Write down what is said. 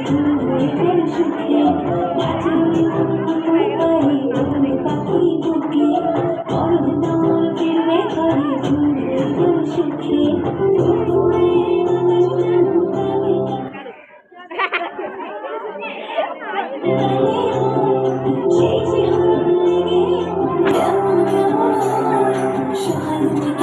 সুখে নাচে পাখি বুকে অরুণ দল ফিরবে ঘরে ঘুরে সুখে সেই যে হারিয়ে কেমন কেমন সহায়